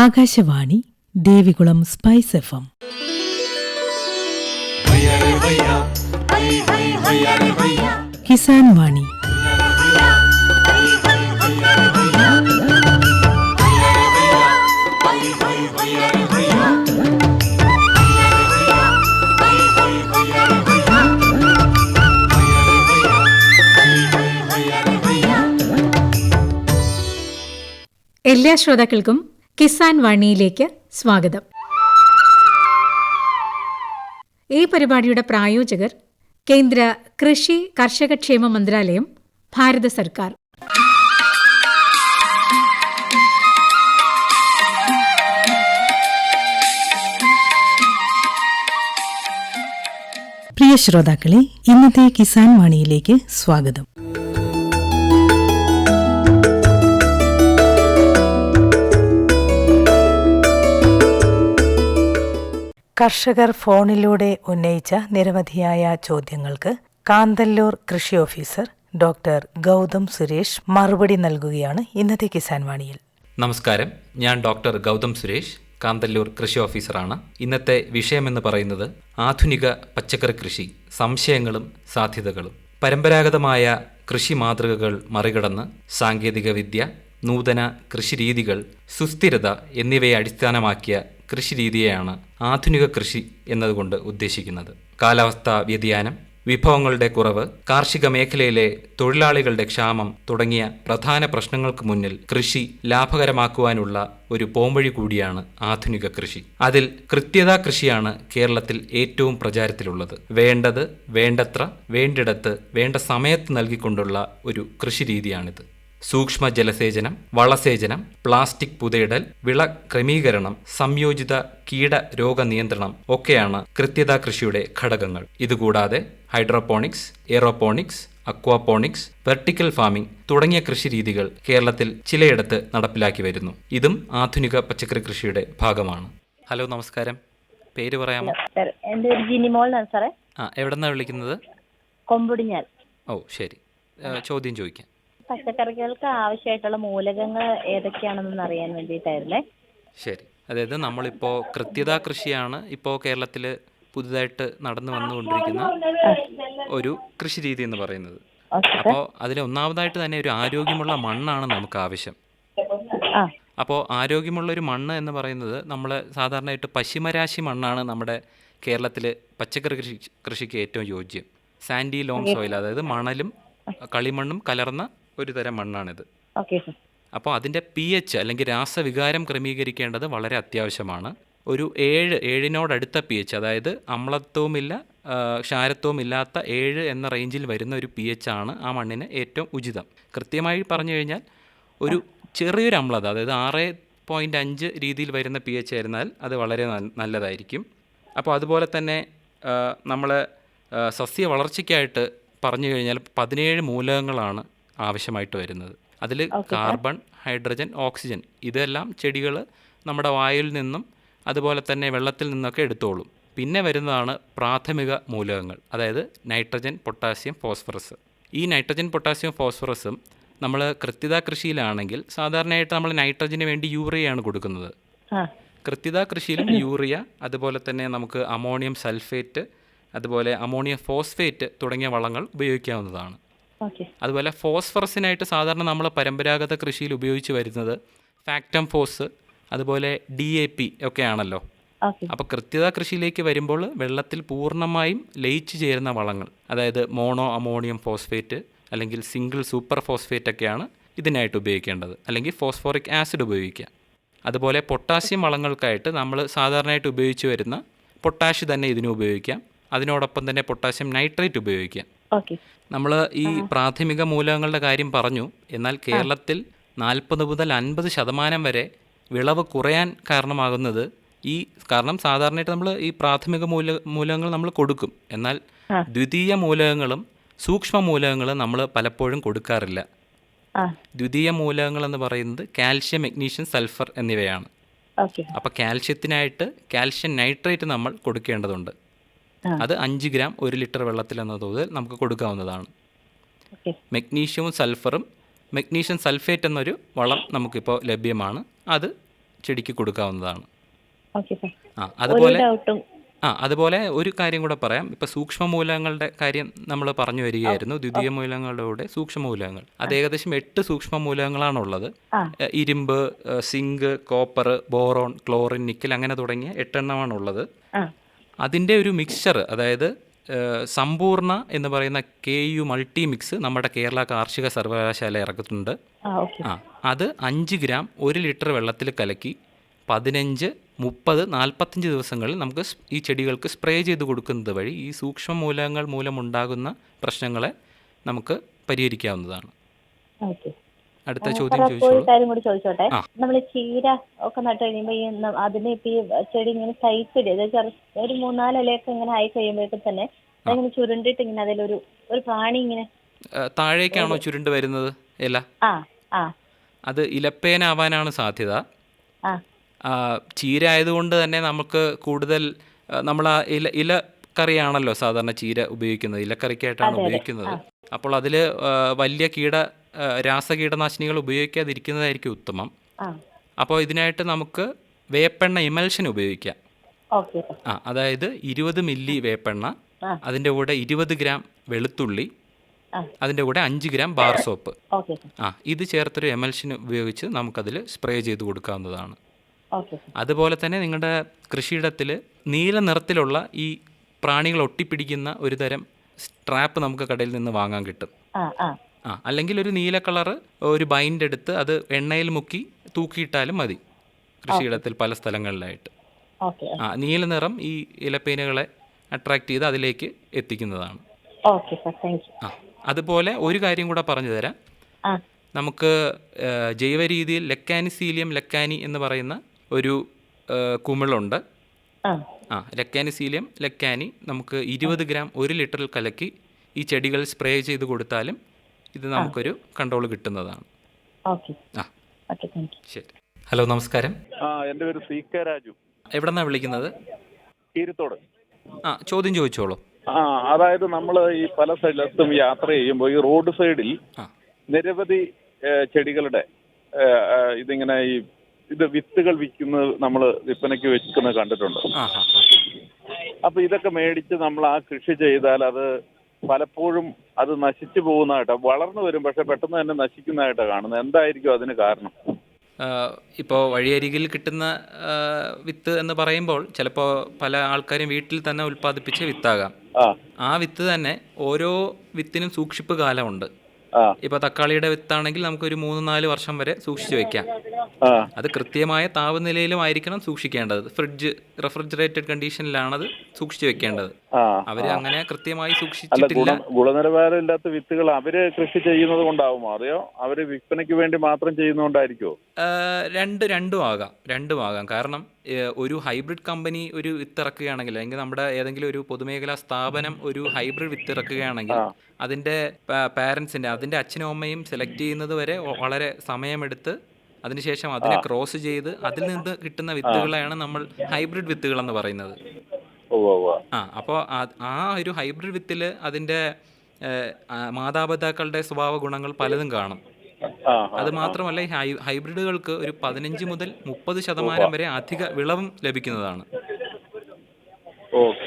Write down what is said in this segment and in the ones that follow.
Akashvani Devikulam spice FM. Kisan വാണി. എല്ലാ ശ്രോതാക്കൾക്കും കിസാൻ വാണിയിലേക്ക് സ്വാഗതം. ഈ പരിപാടിയുടെ പ്രായോജകർ കേന്ദ്ര കൃഷി കർഷകക്ഷേമ മന്ത്രാലയം, ഭാരത സർക്കാർ. പ്രിയ ശ്രോതാക്കളെ, ഇന്നത്തെ കിസാൻ വാണിയിലേക്ക് സ്വാഗതം. കർഷകർ ഫോണിലൂടെ ഉന്നയിച്ച നിരവധിയായ ചോദ്യങ്ങൾക്ക് കാന്തല്ലൂർ കൃഷി ഓഫീസർ ഡോക്ടർ ഗൗതം സുരേഷ് മറുപടി നൽകുകയാണ് ഇന്നത്തെ കിസാൻ വാണിയിൽ. നമസ്കാരം, ഞാൻ ഡോക്ടർ ഗൗതം സുരേഷ്, കാന്തല്ലൂർ കൃഷി ഓഫീസറാണ്. ഇന്നത്തെ വിഷയമെന്ന് പറയുന്നത് ആധുനിക പച്ചക്കറി കൃഷി, സംശയങ്ങളും സാധ്യതകളും. പരമ്പരാഗതമായ കൃഷി മാതൃകകൾ മറികടന്ന് സാങ്കേതിക വിദ്യ, നൂതന കൃഷിരീതികൾ, സുസ്ഥിരത എന്നിവയെ അടിസ്ഥാനമാക്കിയ കൃഷിരീതിയെയാണ് ആധുനിക കൃഷി എന്നതുകൊണ്ട് ഉദ്ദേശിക്കുന്നത്. കാലാവസ്ഥാ വ്യതിയാനം, വിഭവങ്ങളുടെ കുറവ്, കാർഷിക മേഖലയിലെ തൊഴിലാളികളുടെ ക്ഷാമം തുടങ്ങിയ പ്രധാന പ്രശ്നങ്ങൾക്ക് മുന്നിൽ കൃഷി ലാഭകരമാക്കുവാനുള്ള ഒരു പോംവഴി കൂടിയാണ് ആധുനിക കൃഷി. അതിൽ കൃത്യതാ കൃഷിയാണ് കേരളത്തിൽ ഏറ്റവും പ്രചാരത്തിലുള്ളത്. വേണ്ടത് വേണ്ടത്ര, വേണ്ടിടത്ത്, വേണ്ട സമയത്ത് നൽകിക്കൊണ്ടുള്ള ഒരു കൃഷിരീതിയാണിത്. സൂക്ഷ്മ ജലസേചനം, വളസേചനം, പ്ലാസ്റ്റിക് പുതയിടൽ, വിള ക്രമീകരണം, സംയോജിത കീട രോഗ നിയന്ത്രണം ഒക്കെയാണ് കൃത്യതാ കൃഷിയുടെ ഘടകങ്ങൾ. ഇതുകൂടാതെ hydroponics, aeroponics, aquaponics, vertical farming തുടങ്ങിയ കൃഷിരീതികൾ കേരളത്തിൽ ചിലയിടത്ത് നടപ്പിലാക്കി വരുന്നു. ഇതും ആധുനിക പച്ചക്കറി കൃഷിയുടെ ഭാഗമാണ്. ഹലോ, നമസ്കാരം. പേര് പറയാമോ? എൻ്റെ പേര് ജിനിമോൾ എന്നാണ് സാറേ. എവിടെന്നാണ് വിളിക്കുന്നത്? കൊമ്പുടിഞ്ഞാൽ. ഓ, ശരി. ചോദ്യം ചോദിക്കാം. പച്ചക്കറികൾക്ക് ആവശ്യമായിട്ടുള്ള മൂലകങ്ങൾ ഏതൊക്കെയാണെന്ന് അറിയാൻ വേണ്ടിയിട്ടായിരുന്നേ. ശരി. അതായത് നമ്മളിപ്പോൾ കൃത്യതാ കൃഷിയാണ് ഇപ്പോൾ കേരളത്തിൽ പുതുതായിട്ട് നടന്നു വന്നുകൊണ്ടിരിക്കുന്ന ഒരു കൃഷി രീതി എന്ന് പറയുന്നത്. അപ്പോൾ അതിൽ ഒന്നാമതായിട്ട് തന്നെ ഒരു ആരോഗ്യമുള്ള മണ്ണാണ് നമുക്ക് ആവശ്യം. അപ്പോൾ ആരോഗ്യമുള്ള ഒരു മണ്ണ് എന്ന് പറയുന്നത് നമ്മൾ സാധാരണയായിട്ട് പശിമരാശി മണ്ണാണ് നമ്മുടെ കേരളത്തിൽ പച്ചക്കറി കൃഷിക്ക് ഏറ്റവും യോജ്യം. സാൻഡി ലോം സോയിൽ, അതായത് മണലും കളിമണ്ണും കലർന്ന ഒരു തരം മണ്ണാണിത്. അപ്പോൾ അതിൻ്റെ pH അല്ലെങ്കിൽ രാസവികാരം ക്രമീകരിക്കേണ്ടത് വളരെ അത്യാവശ്യമാണ്. ഒരു 7 pH, അതായത് അമ്ലത്വവുമില്ല ക്ഷാരത്വവും ഇല്ലാത്ത 7 എന്ന റേഞ്ചിൽ വരുന്ന ഒരു pH ആണ് ആ മണ്ണിന് ഏറ്റവും ഉചിതം. കൃത്യമായി പറഞ്ഞു കഴിഞ്ഞാൽ ഒരു ചെറിയൊരു അമ്ലത, അതായത് 6.5 രീതിയിൽ വരുന്ന pH ആയിരുന്നാൽ അത് വളരെ നല്ലതായിരിക്കും. അപ്പോൾ അതുപോലെ തന്നെ നമ്മൾ സസ്യ വളർച്ചയ്ക്കായിട്ട് പറഞ്ഞു കഴിഞ്ഞാൽ 17 മൂലകങ്ങളാണ് ആവശ്യമായിട്ട് വരുന്നത്. അതിൽ കാർബൺ, ഹൈഡ്രജൻ, ഓക്സിജൻ ഇതെല്ലാം ചെടികൾ നമ്മുടെ വായുവിൽ നിന്നും അതുപോലെ തന്നെ വെള്ളത്തിൽ നിന്നൊക്കെ എടുത്തോളും. പിന്നെ വരുന്നതാണ് പ്രാഥമിക മൂലകങ്ങൾ, അതായത് നൈട്രജൻ, പൊട്ടാസ്യം, ഫോസ്ഫറസ്. ഈ നൈട്രജൻ, പൊട്ടാസ്യം, ഫോസ്ഫറസും നമ്മൾ കൃത്യതാ കൃഷിയിലാണെങ്കിൽ സാധാരണയായിട്ട് നമ്മൾ നൈട്രജന് വേണ്ടി യൂറിയയാണ് കൊടുക്കുന്നത്. കൃത്യതാ കൃഷിയിലും യൂറിയ, അതുപോലെ തന്നെ നമുക്ക് അമോണിയം സൾഫേറ്റ്, അതുപോലെ അമോണിയം ഫോസ്ഫേറ്റ് തുടങ്ങിയ വളങ്ങൾ ഉപയോഗിക്കാവുന്നതാണ്. അതുപോലെ ഫോസ്ഫറസിനായിട്ട് സാധാരണ നമ്മൾ പരമ്പരാഗത കൃഷിയിൽ ഉപയോഗിച്ച് വരുന്നത് ഫാക്ടം ഫോസ്, അതുപോലെ DAP ഒക്കെ ആണല്ലോ. അപ്പോൾ കൃത്യതാ കൃഷിയിലേക്ക് വരുമ്പോൾ വെള്ളത്തിൽ പൂർണ്ണമായും ലയിച്ചു ചേരുന്ന വളങ്ങൾ, അതായത് മോണോ അമോണിയം ഫോസ്ഫേറ്റ് അല്ലെങ്കിൽ സിംഗിൾ സൂപ്പർ ഫോസ്ഫേറ്റ് ഒക്കെയാണ് ഇതിനായിട്ട് ഉപയോഗിക്കേണ്ടത്. അല്ലെങ്കിൽ ഫോസ്ഫോറിക് ആസിഡ് ഉപയോഗിക്കുക. അതുപോലെ പൊട്ടാസ്യം വളങ്ങൾക്കായിട്ട് നമ്മൾ സാധാരണയായിട്ട് ഉപയോഗിച്ച് വരുന്ന പൊട്ടാഷ് തന്നെ ഇതിന് ഉപയോഗിക്കാം. അതിനോടൊപ്പം തന്നെ പൊട്ടാസ്യം നൈട്രേറ്റ് ഉപയോഗിക്കാം. നമ്മൾ ഈ പ്രാഥമിക മൂലകങ്ങളുടെ കാര്യം പറഞ്ഞു. എന്നാൽ കേരളത്തിൽ 40 മുതൽ 50% വരെ വിളവ് കുറയാൻ കാരണമാകുന്നത് കാരണം സാധാരണയായിട്ട് നമ്മൾ ഈ പ്രാഥമിക മൂലകങ്ങൾ നമ്മൾ കൊടുക്കും. എന്നാൽ ദ്വിതീയ മൂലകങ്ങളും സൂക്ഷ്മ മൂലകങ്ങളും നമ്മൾ പലപ്പോഴും കൊടുക്കാറില്ല. ദ്വിതീയ മൂലകങ്ങൾ എന്ന് പറയുന്നത് കാൽഷ്യം, മഗ്നീഷ്യം, സൾഫർ എന്നിവയാണ്. അപ്പോൾ കാൽഷ്യത്തിനായിട്ട് കാൽഷ്യം നൈട്രേറ്റ് നമ്മൾ കൊടുക്കേണ്ടതുണ്ട്. അത് 5 ഗ്രാം 1 ലിറ്റർ വെള്ളത്തിൽ എന്ന തോതിൽ നമുക്ക് കൊടുക്കാവുന്നതാണ്. മഗ്നീഷ്യവും സൾഫറും, മഗ്നീഷ്യം സൾഫേറ്റ് എന്നൊരു വളം നമുക്കിപ്പോൾ ലഭ്യമാണ്. അത് ചെടിക്ക് കൊടുക്കാവുന്നതാണ്. Okay sir. അതുപോലെ ഒരു ഡൗട്ടും അതുപോലെ ഒരു കാര്യം കൂടെ പറയാം. ഇപ്പോൾ സൂക്ഷ്മമൂലകങ്ങളുടെ കാര്യം നമ്മൾ പറഞ്ഞു വരികയായിരുന്നു. ദ്വിതീയ മൂലകങ്ങളുടെ കൂടെ സൂക്ഷ്മമൂലകങ്ങൾ, അത് ഏകദേശം 8 സൂക്ഷ്മമൂലകങ്ങളാണുള്ളത്. ഇരുമ്പ്, zinc, copper, boron, chlorine, nickel അങ്ങനെ തുടങ്ങിയ 8 എണ്ണമാണുള്ളത്. അതിൻ്റെ ഒരു മിക്സ്ചർ, അതായത് സമ്പൂർണ്ണ എന്ന് പറയുന്ന KU മൾട്ടി മിക്സ് നമ്മുടെ കേരള കാർഷിക സർവകലാശാല ഇറക്കുന്നുണ്ട്. അത് 5 ഗ്രാം 1 ലിറ്റർ വെള്ളത്തിൽ കലക്കി 15, 30, 45 ദിവസങ്ങളിൽ നമുക്ക് ഈ ചെടികൾക്ക് സ്പ്രേ ചെയ്ത് കൊടുക്കുന്നത് വഴി ഈ സൂക്ഷ്മ മൂലകങ്ങൾ മൂലമുണ്ടാകുന്ന പ്രശ്നങ്ങളെ നമുക്ക് പരിഹരിക്കാവുന്നതാണ്. അടുത്ത ചോദ്യം ചോദിച്ചോളൂ. ഒരു കാര്യം കൂടി ചോദിച്ചോട്ടെ. നമ്മൾ ചീര ഒക്കെ നട്ട് കഴിയുമ്പോൾ അതിന് ഇപ്പൊ ഈ ചെടി ഇങ്ങനെ സൈസ് ഒരു 3-4 ഇലയൊക്കെ ഇങ്ങനെ ആയി കഴിയുമ്പോഴേക്കും തന്നെ അതിങ്ങനെ ചുരുണ്ടിട്ട് ഇങ്ങനെ അതിലൊരു പ്രാണി ഇങ്ങനെ താഴേക്കാണോ ചുരുണ്ട് വരുന്നത് ഇല? അത് ഇലപ്പേനാവാനാണ് സാധ്യത. ചീര ആയതുകൊണ്ട് തന്നെ നമുക്ക് കൂടുതൽ നമ്മൾ ആ ഇലക്കറിയാണല്ലോ സാധാരണ ചീര ഉപയോഗിക്കുന്നത്, ഇലക്കറിക്കായിട്ടാണ് ഉപയോഗിക്കുന്നത്. അപ്പോൾ അതിൽ വലിയ രാസകീടനാശിനികൾ ഉപയോഗിക്കാതിരിക്കുന്നതായിരിക്കും ഉത്തമം. അപ്പോൾ ഇതിനായിട്ട് നമുക്ക് വേപ്പെണ്ണ ഇമൽഷൻ ഉപയോഗിക്കാം. അതായത് 20 മില്ലി വേപ്പെണ്ണ, അതിൻ്റെ കൂടെ 20 ഗ്രാം വെളുത്തുള്ളി, അതിൻ്റെ കൂടെ 5 ഗ്രാം ബാർ സോപ്പ്, ഇത് ചേർത്തൊരു എമൽഷൻ ഉപയോഗിച്ച് നമുക്കതിൽ സ്പ്രേ ചെയ്ത് കൊടുക്കാവുന്നതാണ്. അതുപോലെ തന്നെ നിങ്ങളുടെ കൃഷിയിടത്തിൽ നീല നിറത്തിലുള്ള ഈ പ്രാണികൾ ഒട്ടിപ്പിടിക്കുന്ന ഒരു തരം സ്ട്രാപ്പ് നമുക്ക് കടയിൽ നിന്ന് വാങ്ങാൻ കിട്ടും. അല്ലെങ്കിൽ ഒരു നീല കളറ് ഒരു ബൈൻഡ് എടുത്ത് അത് എണ്ണയിൽ മുക്കി തൂക്കിയിട്ടാലും മതി കൃഷിയിടത്തിൽ പല സ്ഥലങ്ങളിലായിട്ട്. നീല നിറം ഈ ഇലപ്പേനുകളെ അട്രാക്ട് ചെയ്ത് അതിലേക്ക് എത്തിക്കുന്നതാണ്. അതുപോലെ ഒരു കാര്യം കൂടെ പറഞ്ഞു തരാം. നമുക്ക് ജൈവ രീതിയിൽ ലെക്കാനിസീലിയം ലെക്കാനി എന്ന് പറയുന്ന ഒരു കുമിളുണ്ട്. ലെക്കാനിസീലിയം ലെക്കാനി നമുക്ക് 20 ഗ്രാം 1 ലിറ്ററിൽ കലക്കി ഈ ചെടികൾ സ്പ്രേ ചെയ്ത് കൊടുത്താലും ഇത് നമുക്കൊരു കൺട്രോൾ കിട്ടുന്നതാണ്. ശരി. ഹലോ, നമസ്കാരം. എൻ്റെ പേര് CK രാജു. എവിടെന്നാ വിളിക്കുന്നത്? കീരിത്തോട്. ചോദ്യം ചോദിച്ചോളൂ. അതായത് നമ്മൾ ഈ പല സ്ഥലത്തും യാത്ര ചെയ്യുമ്പോൾ ഈ റോഡ് സൈഡിൽ നിരവധി ചെടികളുടെ ഇതിങ്ങനെ ഇത് വിത്തുകൾ വിൽക്കുന്നത് നമ്മൾ വിൽപ്പനയ്ക്ക് വെക്കുന്നത് കണ്ടിട്ടുണ്ട്. അപ്പൊ ഇതൊക്കെ മേടിച്ച് നമ്മൾ ആ കൃഷി ചെയ്താൽ അത് പലപ്പോഴും അത് നശിച്ചു പോകുന്നതായിട്ട്, വളർന്നു വരും പക്ഷെ പെട്ടെന്ന് തന്നെ നശിക്കുന്നതായിട്ടാണ് കാണുന്നത്. എന്തായിരിക്കും അതിന് കാരണം? ഇപ്പോൾ വഴിയരികിൽ കിട്ടുന്ന വിത്ത് എന്ന് പറയുമ്പോൾ ചിലപ്പോൾ പല ആൾക്കാരും വീട്ടിൽ തന്നെ ഉൽപ്പാദിപ്പിച്ച വിത്താകാം. ആ വിത്ത് തന്നെ ഓരോ വിത്തിനും സൂക്ഷിപ്പ് കാലമുണ്ട്. ഇപ്പോൾ തക്കാളിയുടെ വിത്താണെങ്കിൽ നമുക്കൊരു 3-4 വർഷം വരെ സൂക്ഷിച്ചു വെക്കാം. അത് കൃത്യമായ താപനിലയിലും ആയിരിക്കണം സൂക്ഷിക്കേണ്ടത്. റെഫ്രിജറേറ്റഡ് കണ്ടീഷനിലാണത് സൂക്ഷിച്ചു വെക്കേണ്ടത്. അവര് അങ്ങനെ കൃത്യമായി സൂക്ഷിച്ചിട്ടില്ല. ഗുണനിലവാരം ഇല്ലാത്ത വിത്തുകൾ അവര് കൃഷി ചെയ്യുന്നത് കൊണ്ടാവുമോ, അറിയോ അവര് വിൽപ്പനയ്ക്ക് വേണ്ടി മാത്രം ചെയ്യുന്നതുകൊണ്ടായിരിക്കുമോ? രണ്ടും ആകാം. കാരണം ഒരു ഹൈബ്രിഡ് കമ്പനി ഒരു വിത്ത് ഇറക്കുകയാണെങ്കിൽ, അല്ലെങ്കിൽ നമ്മുടെ ഏതെങ്കിലും ഒരു പൊതുമേഖലാ സ്ഥാപനം ഒരു ഹൈബ്രിഡ് വിത്ത് ഇറക്കുകയാണെങ്കിൽ അതിൻ്റെ പാരൻസിൻ്റെ, അതിൻ്റെ അച്ഛനും അമ്മയും സെലക്ട് ചെയ്യുന്നത് വരെ വളരെ സമയമെടുത്ത് അതിനുശേഷം അതിനെ ക്രോസ് ചെയ്ത് അതിൽ നിന്ന് കിട്ടുന്ന വിത്തുകളെയാണ് നമ്മൾ ഹൈബ്രിഡ് വിത്തുകൾ എന്ന് പറയുന്നത്. അപ്പോൾ ആ ഒരു ഹൈബ്രിഡ് വിത്തിൽ അതിൻ്റെ മാതാപിതാക്കളുടെ സ്വഭാവ ഗുണങ്ങൾ പലതും കാണും. അത് മാത്രമല്ല ഈ ഹൈബ്രിഡുകൾക്ക് ഒരു 15 മുതൽ 30% വരെ അധിക വിളവും ലഭിക്കുന്നതാണ്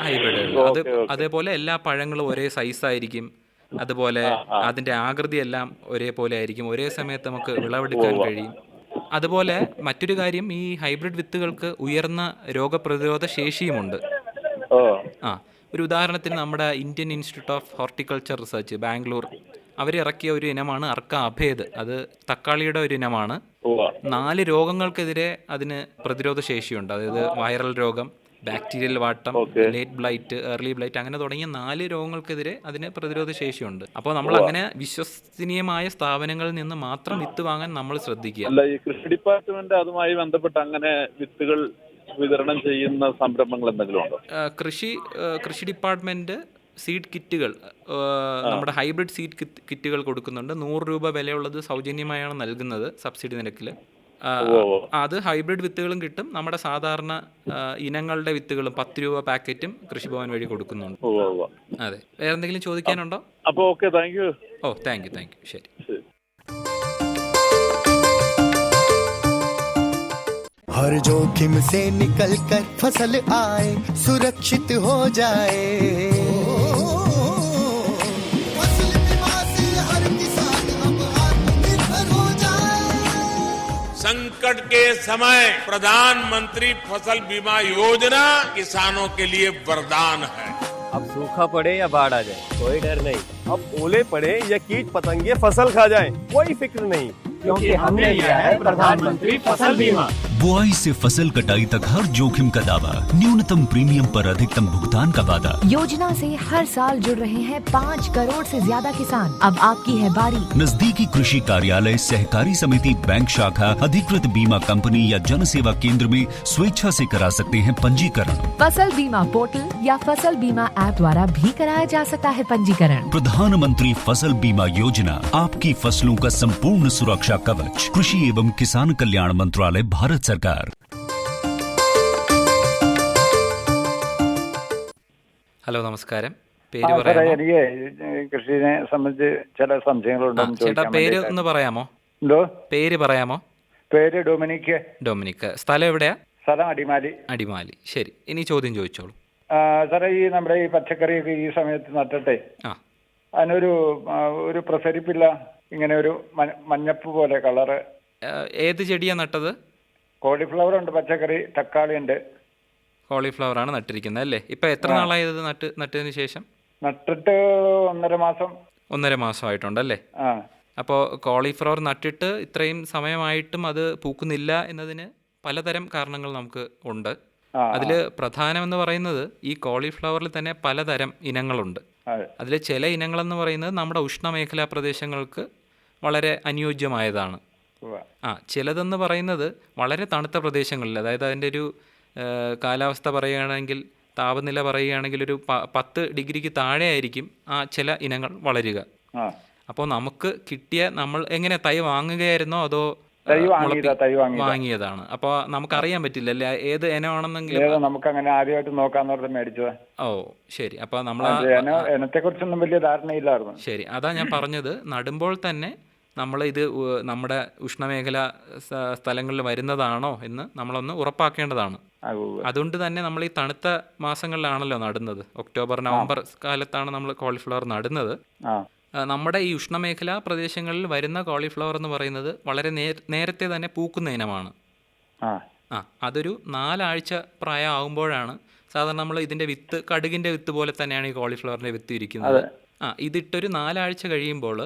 ഹൈബ്രിഡുകൾ. അതേപോലെ എല്ലാ പഴങ്ങളും ഒരേ സൈസായിരിക്കും. അതുപോലെ അതിൻ്റെ ആകൃതി എല്ലാം ഒരേപോലെ ആയിരിക്കും. ഒരേ സമയത്ത് നമുക്ക് വിളവെടുക്കാൻ കഴിയും. അതുപോലെ മറ്റൊരു കാര്യം, ഈ ഹൈബ്രിഡ് വിത്തുകൾക്ക് ഉയർന്ന രോഗപ്രതിരോധ ശേഷിയുമുണ്ട്. ഒരു ഉദാഹരണത്തിന് നമ്മുടെ Indian institute of horticulture research Bangalore അവരിറക്കിയ ഒരു ഇനമാണ് അർക്ക അഭേദ്. അത് തക്കാളിയുടെ ഒരു ഇനമാണ്. 4 രോഗങ്ങൾക്കെതിരെ അതിന് പ്രതിരോധ ശേഷിയുണ്ട്. അതായത് വൈറൽ രോഗം, ബാക്ടീരിയൽ വാട്ടം, ലേറ്റ് ബ്ലൈറ്റ്, ഏർലി ബ്ലൈറ്റ്, അങ്ങനെ തുടങ്ങിയ 4 രോഗങ്ങൾക്കെതിരെ അതിന് പ്രതിരോധ ശേഷിയുണ്ട്. അപ്പോൾ നമ്മൾ അങ്ങനെ വിശ്വസനീയമായ സ്ഥാപനങ്ങളിൽ നിന്ന് മാത്രം വിത്ത് വാങ്ങാൻ നമ്മൾ ശ്രദ്ധിക്കുക. അല്ല, ഈ കൃഷി ഡിപ്പാർട്ട്മെന്റ് അതുമായി ബന്ധപ്പെട്ട് അങ്ങനെ വിത്തുകൾ വിതരണം ചെയ്യുന്ന സംരംഭങ്ങൾ എന്തെങ്കിലും ഉണ്ടോ? കൃഷി ഡിപ്പാർട്ട്മെന്റ് സീഡ് കിറ്റുകൾ, നമ്മുടെ ഹൈബ്രിഡ് സീഡ് കിറ്റുകൾ കൊടുക്കുന്നുണ്ട്. 100 രൂപ വിലയുള്ളത് സൗജന്യമായാണ് നൽകുന്നത് സബ്സിഡി നിരക്കിൽ. അത് ഹൈബ്രിഡ് വിത്തുകളും കിട്ടും. നമ്മുടെ സാധാരണ ഇനങ്ങളുടെ വിത്തുകളും 10 രൂപ പാക്കറ്റും കൃഷിഭവൻ വഴി കൊടുക്കുന്നുണ്ട്. അതെ. വേറെ എന്തെങ്കിലും ചോദിക്കാനുണ്ടോ? അപ്പോൾ okay, thank you. Thank you. ശരി. हर जोखिम से निकल कर फसल आए, सुरक्षित हो जाए। फसल बीमा से हर किसान अब आत्मनिर्भर हो जाए। संकट के समय प्रधानमंत्री फसल बीमा योजना किसानों के लिए वरदान है। अब सूखा पड़े या बाढ़ आ जाए कोई डर नहीं, अब ओले पड़े या कीट पतंगे फसल खा जाए कोई फिक्र नहीं, क्योंकि हमने लिया है प्रधानमंत्री फसल बीमा। बुआई से फसल कटाई तक हर जोखिम का दावा, न्यूनतम प्रीमियम पर अधिकतम भुगतान का वादा। योजना से हर साल जुड़ रहे हैं 5 करोड़ से ज्यादा किसान। अब आपकी है बारी। नजदीकी कृषि कार्यालय, सहकारी समिति, बैंक शाखा, अधिकृत बीमा कंपनी या जन सेवा केंद्र में स्वेच्छा से करा सकते हैं पंजीकरण। फसल बीमा पोर्टल या फसल बीमा ऐप द्वारा भी कराया जा सकता है पंजीकरण। प्रधानमंत्री फसल बीमा योजना, आपकी फसलों का संपूर्ण सुरक्षा कवच। कृषि एवं किसान कल्याण मंत्रालय, भारत सरकार। ഹലോ, നമസ്കാരം. പേര് പറയാമോ? എനിക്ക് കൃഷിയെ സംബന്ധിച്ച് ചില സംശയങ്ങളുണ്ടെന്ന് ചേട്ടാ, ചോദിക്കാൻ പേര് വേണ്ടിയിട്ടാണ്. ഒന്ന് പറയാമോ? എന്തോ? പേര് പറയാമോ? പേര് ഡൊമിനിക്ക്. ഡൊമിനിക്. സ്ഥലം എവിടെയാ? സ്ഥലം അടിമാലി. അടിമാലി. ശരി, ഇനി ചോദ്യം ചോദിച്ചോളൂ. സാറേ, ഈ നമ്മുടെ ഈ പച്ചക്കറിയൊക്കെ ഈ സമയത്ത് നട്ടിട്ടെ ആ അതിനൊരു ഒരു പ്രസരിപ്പില്ല, ഇങ്ങനെ ഒരു മഞ്ഞപ്പ് പോലെ കളറ്. ഏത് ചെടിയാ നട്ടത്? കോളിഫ്ലവർ ഉണ്ട്, പച്ചക്കറി, തക്കാളി ഉണ്ട്. കോളിഫ്ലവർ ആണ് നട്ടിരിക്കുന്നത് അല്ലേ? ഇപ്പൊ എത്ര നാളായി ഇത് നട്ടതിന് ശേഷം? നട്ടിട്ട് 1.5 മാസം. 1.5 മാസമായിട്ടുണ്ടല്ലേ? ആ. അപ്പോൾ കോളിഫ്ലവർ നട്ടിട്ട് ഇത്രയും സമയമായിട്ടും അത് പൂക്കുന്നില്ല എന്നതിന് പലതരം കാരണങ്ങൾ നമുക്ക് ഉണ്ട്. അതിൽ പ്രധാനമെന്ന് പറയുന്നത് ഈ കോളിഫ്ലവറിൽ തന്നെ പലതരം ഇനങ്ങളുണ്ട്. അതിൽ ചില ഇനങ്ങളെന്ന് പറയുന്നത് നമ്മുടെ ഉഷ്ണമേഖലാ പ്രദേശങ്ങൾക്ക് വളരെ അനുയോജ്യമായതാണ്. ചിലതെന്ന് പറയുന്നത് വളരെ തണുത്ത പ്രദേശങ്ങളിൽ, അതായത് അതിൻ്റെ ഒരു കാലാവസ്ഥ പറയുകയാണെങ്കിൽ, താപനില പറയുകയാണെങ്കിൽ ഒരു 10 ഡിഗ്രിക്ക് താഴെ ആയിരിക്കും ആ ചില ഇനങ്ങൾ വളരുക. അപ്പോൾ നമുക്ക് കിട്ടിയ, നമ്മൾ എങ്ങനെ തൈ വാങ്ങുകയായിരുന്നോ അതോ വാങ്ങിയതാണ്? അപ്പോൾ നമുക്കറിയാൻ പറ്റില്ലല്ലേ ഏത് ഇനമാണെന്നെങ്കിലും. നമുക്കങ്ങനെ ആദ്യമായിട്ട് നോക്കാന്ന് മേടിച്ചത്. ഓ ശരി. അപ്പോൾ നമ്മൾ ഇനത്തെ കുറിച്ചൊന്നും വലിയ ധാരണയില്ലായിരുന്നു. ശരി, അതാ ഞാൻ പറഞ്ഞത്. നടുമ്പോൾ തന്നെ നമ്മൾ ഇത് നമ്മുടെ ഉഷ്ണമേഖല സ്ഥലങ്ങളിൽ വരുന്നതാണോ എന്ന് നമ്മളൊന്ന് ഉറപ്പാക്കേണ്ടതാണ്. അതുകൊണ്ട് തന്നെ നമ്മൾ ഈ തണുത്ത മാസങ്ങളിലാണല്ലോ നടുന്നത്. ഒക്ടോബർ നവംബർ കാലത്താണ് നമ്മൾ കോളിഫ്ലവർ നടുന്നത്. നമ്മുടെ ഈ ഉഷ്ണമേഖലാ പ്രദേശങ്ങളിൽ വരുന്ന കോളിഫ്ലവർ എന്ന് പറയുന്നത് വളരെ നേരത്തെ തന്നെ പൂക്കുന്ന ഇനമാണ്. അതൊരു 4 ആഴ്ച പ്രായമാകുമ്പോഴാണ് സാധാരണ നമ്മൾ ഇതിൻ്റെ വിത്ത്, കടുകിൻ്റെ വിത്ത് പോലെ തന്നെയാണ് ഈ കോളിഫ്ലവറിൻ്റെ വിത്ത് ഇരിക്കുന്നത്. ഇതിട്ടൊരു 4 ആഴ്ച കഴിയുമ്പോൾ,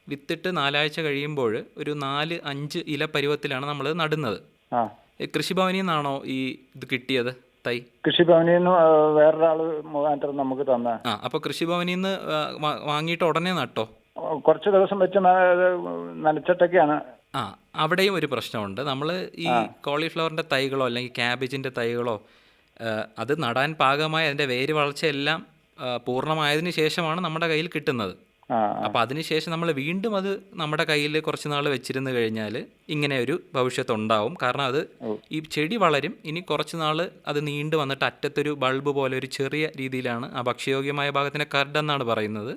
വിത്തിട്ട് 4 ആഴ്ച കഴിയുമ്പോൾ ഒരു 4-5 ഇല പരുവത്തിലാണ് നമ്മൾ നടുന്നത്. കൃഷിഭവനിൽ നിന്നാണോ ഈ ഇത് കിട്ടിയത് തൈ? കൃഷിഭവനിൽ നിന്ന് വേറൊരാള് മുഖാന്തരം നമുക്ക് തന്ന. അപ്പോൾ കൃഷിഭവനിൽ നിന്ന് വാങ്ങിയിട്ട് ഉടനെ നട്ടോ? കുറച്ച് ദിവസം വെച്ച് നനച്ചിട്ടൊക്കെയാണ്. അവിടെയും ഒരു പ്രശ്നമുണ്ട്. നമ്മൾ ഈ കോളിഫ്ലവറിൻ്റെ തൈകളോ അല്ലെങ്കിൽ ക്യാബേജിൻ്റെ തൈകളോ അത് നടാൻ പാകമായ അതിൻ്റെ വേര് വളർച്ചയെല്ലാം പൂർണ്ണമായതിനു ശേഷമാണ് നമ്മുടെ കയ്യിൽ കിട്ടുന്നത്. അപ്പോൾ അതിനുശേഷം നമ്മൾ വീണ്ടും അത് നമ്മുടെ കയ്യിൽ കുറച്ച് നാൾ വെച്ചിരുന്നു കഴിഞ്ഞാൽ ഇങ്ങനെ ഒരു ഭവിഷ്യത്തുണ്ടാവും. കാരണം അത് ഈ ചെടി വളരും, ഇനി കുറച്ച് നാൾ അത് നീണ്ടു വന്നിട്ട് അറ്റത്തൊരു ബൾബ് പോലെ ഒരു ചെറിയ രീതിയിലാണ് ആ ഭക്ഷ്യയോഗ്യമായ ഭാഗത്തിൻ്റെ കർഡ് എന്നാണ് പറയുന്നത്.